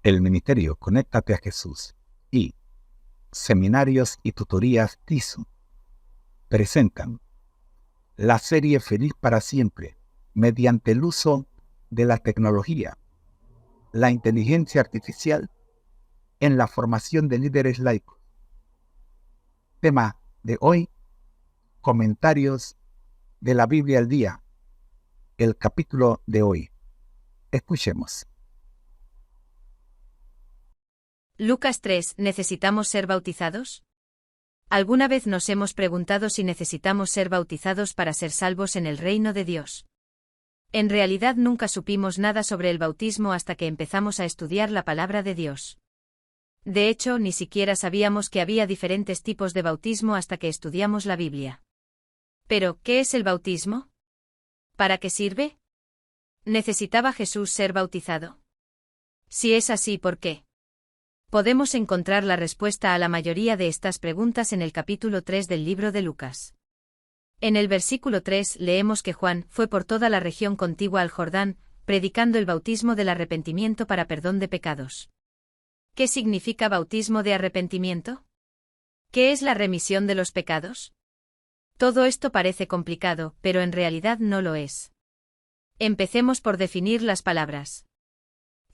El Ministerio Conéctate a Jesús y Seminarios y Tutorías TISU presentan la serie Feliz para Siempre mediante el uso de la tecnología, la inteligencia artificial en la formación de líderes laicos. Tema de hoy: comentarios de la Biblia al día, el capítulo de hoy. Escuchemos. Lucas 3. ¿Necesitamos ser bautizados? ¿Alguna vez nos hemos preguntado si necesitamos ser bautizados para ser salvos en el reino de Dios? En realidad nunca supimos nada sobre el bautismo hasta que empezamos a estudiar la palabra de Dios. De hecho, ni siquiera sabíamos que había diferentes tipos de bautismo hasta que estudiamos la Biblia. Pero, ¿qué es el bautismo? ¿Para qué sirve? ¿Necesitaba Jesús ser bautizado? Si es así, ¿por qué? Podemos encontrar la respuesta a la mayoría de estas preguntas en el capítulo 3 del libro de Lucas. En el versículo 3 leemos que Juan fue por toda la región contigua al Jordán, predicando el bautismo del arrepentimiento para perdón de pecados. ¿Qué significa bautismo de arrepentimiento? ¿Qué es la remisión de los pecados? Todo esto parece complicado, pero en realidad no lo es. Empecemos por definir las palabras.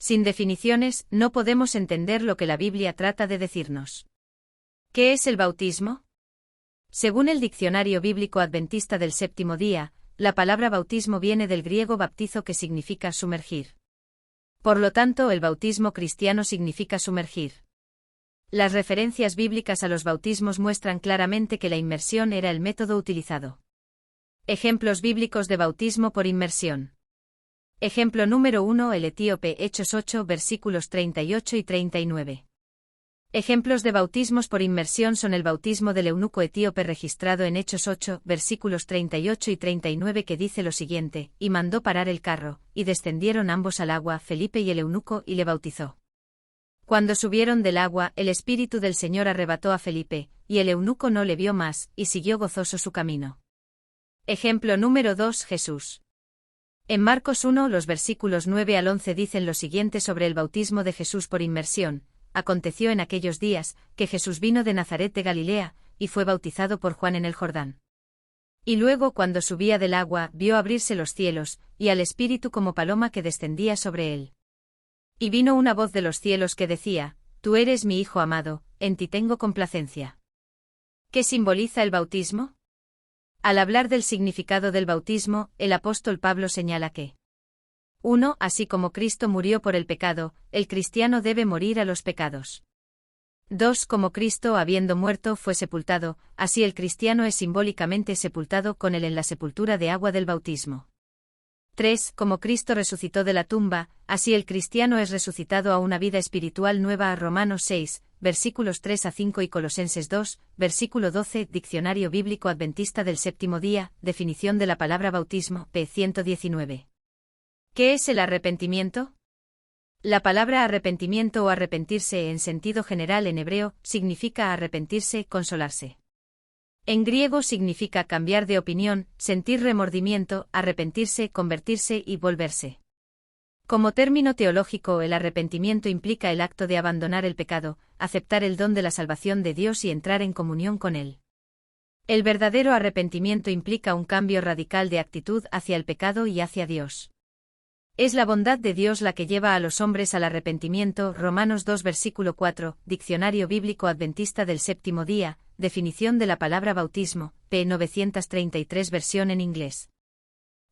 Sin definiciones, no podemos entender lo que la Biblia trata de decirnos. ¿Qué es el bautismo? Según el Diccionario Bíblico Adventista del Séptimo Día, la palabra bautismo viene del griego baptizo, que significa sumergir. Por lo tanto, el bautismo cristiano significa sumergir. Las referencias bíblicas a los bautismos muestran claramente que la inmersión era el método utilizado. Ejemplos bíblicos de bautismo por inmersión. Ejemplo número 1: el etíope, Hechos 8, versículos 38 y 39. Ejemplos de bautismos por inmersión son el bautismo del eunuco etíope registrado en Hechos 8, versículos 38 y 39, que dice lo siguiente: y mandó parar el carro, y descendieron ambos al agua, Felipe y el eunuco, y le bautizó. Cuando subieron del agua, el Espíritu del Señor arrebató a Felipe, y el eunuco no le vio más, y siguió gozoso su camino. Ejemplo número 2: Jesús. En Marcos 1, los versículos 9 al 11 dicen lo siguiente sobre el bautismo de Jesús por inmersión: aconteció en aquellos días, que Jesús vino de Nazaret de Galilea, y fue bautizado por Juan en el Jordán. Y luego, cuando subía del agua, vio abrirse los cielos, y al Espíritu como paloma que descendía sobre él. Y vino una voz de los cielos que decía: Tú eres mi Hijo amado, en ti tengo complacencia. ¿Qué simboliza el bautismo? Al hablar del significado del bautismo, el apóstol Pablo señala que 1. Así como Cristo murió por el pecado, el cristiano debe morir a los pecados. 2. Como Cristo, habiendo muerto, fue sepultado, así el cristiano es simbólicamente sepultado con él en la sepultura de agua del bautismo. 3. Como Cristo resucitó de la tumba, así el cristiano es resucitado a una vida espiritual nueva. Romanos 6, versículos 3 a 5 y Colosenses 2, versículo 12. Diccionario Bíblico Adventista del Séptimo Día, definición de la palabra bautismo, p. 119. ¿Qué es el arrepentimiento? La palabra arrepentimiento o arrepentirse en sentido general en hebreo significa arrepentirse, consolarse. En griego significa cambiar de opinión, sentir remordimiento, arrepentirse, convertirse y volverse. Como término teológico, el arrepentimiento implica el acto de abandonar el pecado, aceptar el don de la salvación de Dios y entrar en comunión con Él. El verdadero arrepentimiento implica un cambio radical de actitud hacia el pecado y hacia Dios. Es la bondad de Dios la que lleva a los hombres al arrepentimiento. Romanos 2, versículo 4, Diccionario Bíblico Adventista del Séptimo Día, definición de la palabra bautismo, p. 933 versión en inglés.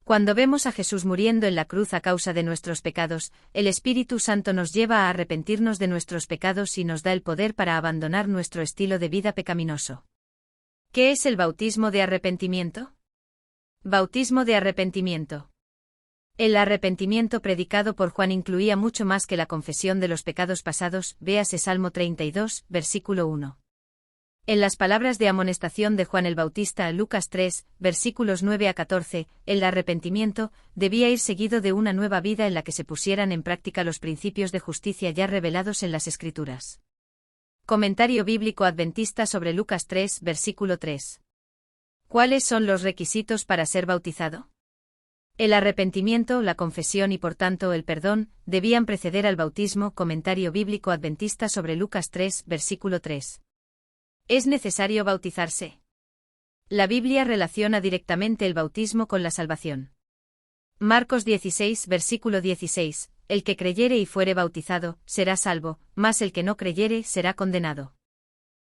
Cuando vemos a Jesús muriendo en la cruz a causa de nuestros pecados, el Espíritu Santo nos lleva a arrepentirnos de nuestros pecados y nos da el poder para abandonar nuestro estilo de vida pecaminoso. ¿Qué es el bautismo de arrepentimiento? Bautismo de arrepentimiento. El arrepentimiento predicado por Juan incluía mucho más que la confesión de los pecados pasados, véase Salmo 32, versículo 1. En las palabras de amonestación de Juan el Bautista, Lucas 3, versículos 9 a 14, el arrepentimiento debía ir seguido de una nueva vida en la que se pusieran en práctica los principios de justicia ya revelados en las Escrituras. Comentario Bíblico Adventista sobre Lucas 3, versículo 3. ¿Cuáles son los requisitos para ser bautizado? El arrepentimiento, la confesión y por tanto el perdón, debían preceder al bautismo. Comentario bíblico adventista sobre Lucas 3, versículo 3. ¿Es necesario bautizarse? La Biblia relaciona directamente el bautismo con la salvación. Marcos 16, versículo 16, el que creyere y fuere bautizado, será salvo, mas el que no creyere será condenado.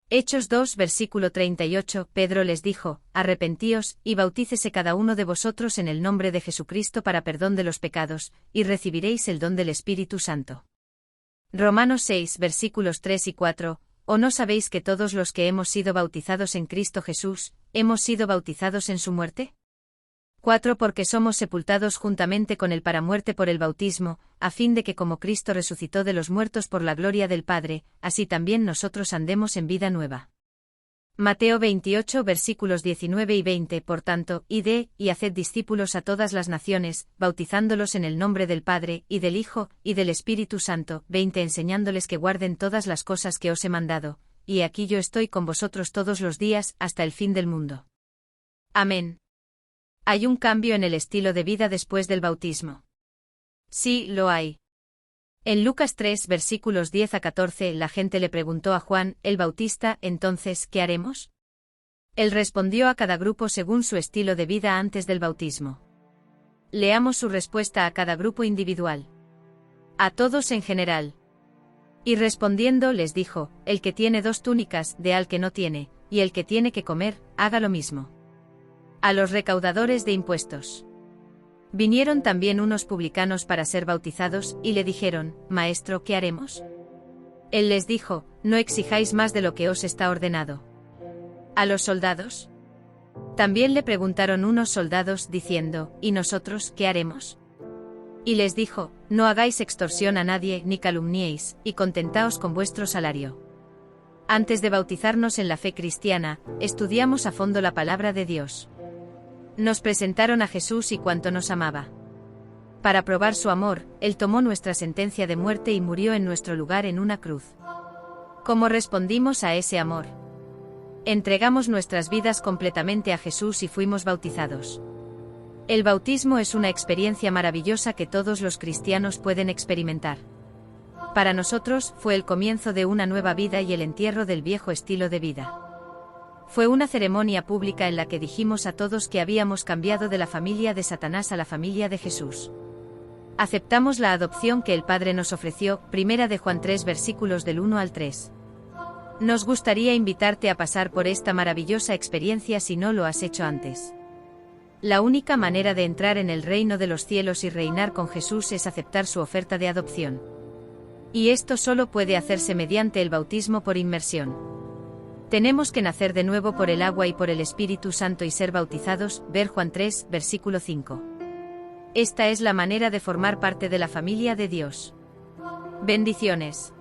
Hechos 2, versículo 38, Pedro les dijo, arrepentíos, y bautícese cada uno de vosotros en el nombre de Jesucristo para perdón de los pecados, y recibiréis el don del Espíritu Santo. Romanos 6, versículos 3 y 4, ¿o no sabéis que todos los que hemos sido bautizados en Cristo Jesús, hemos sido bautizados en su muerte? 4. Porque somos sepultados juntamente con él para muerte por el bautismo, a fin de que como Cristo resucitó de los muertos por la gloria del Padre, así también nosotros andemos en vida nueva. Mateo 28 versículos 19 y 20. Por tanto, id, y haced discípulos a todas las naciones, bautizándolos en el nombre del Padre, y del Hijo, y del Espíritu Santo. 20. Enseñándoles que guarden todas las cosas que os he mandado, y aquí yo estoy con vosotros todos los días, hasta el fin del mundo. Amén. ¿Hay un cambio en el estilo de vida después del bautismo? Sí, lo hay. En Lucas 3, versículos 10 a 14, la gente le preguntó a Juan, el Bautista, entonces, ¿qué haremos? Él respondió a cada grupo según su estilo de vida antes del bautismo. Leamos su respuesta a cada grupo individual. A todos en general. Y respondiendo les dijo, el que tiene 2 túnicas, dé al que no tiene, y el que tiene que comer, haga lo mismo. A los recaudadores de impuestos. Vinieron también unos publicanos para ser bautizados, y le dijeron, Maestro, ¿qué haremos? Él les dijo, no exijáis más de lo que os está ordenado. ¿A los soldados? También le preguntaron unos soldados, diciendo, ¿y nosotros qué haremos? Y les dijo, no hagáis extorsión a nadie, ni calumniéis, y contentaos con vuestro salario. Antes de bautizarnos en la fe cristiana, estudiamos a fondo la palabra de Dios. Nos presentaron a Jesús y cuánto nos amaba. Para probar su amor, Él tomó nuestra sentencia de muerte y murió en nuestro lugar en una cruz. ¿Cómo respondimos a ese amor? Entregamos nuestras vidas completamente a Jesús y fuimos bautizados. El bautismo es una experiencia maravillosa que todos los cristianos pueden experimentar. Para nosotros, fue el comienzo de una nueva vida y el entierro del viejo estilo de vida. Fue una ceremonia pública en la que dijimos a todos que habíamos cambiado de la familia de Satanás a la familia de Jesús. Aceptamos la adopción que el Padre nos ofreció, 1 de Juan 3 versículos del 1 al 3. Nos gustaría invitarte a pasar por esta maravillosa experiencia si no lo has hecho antes. La única manera de entrar en el reino de los cielos y reinar con Jesús es aceptar su oferta de adopción. Y esto solo puede hacerse mediante el bautismo por inmersión. Tenemos que nacer de nuevo por el agua y por el Espíritu Santo y ser bautizados, ver Juan 3, versículo 5. Esta es la manera de formar parte de la familia de Dios. Bendiciones.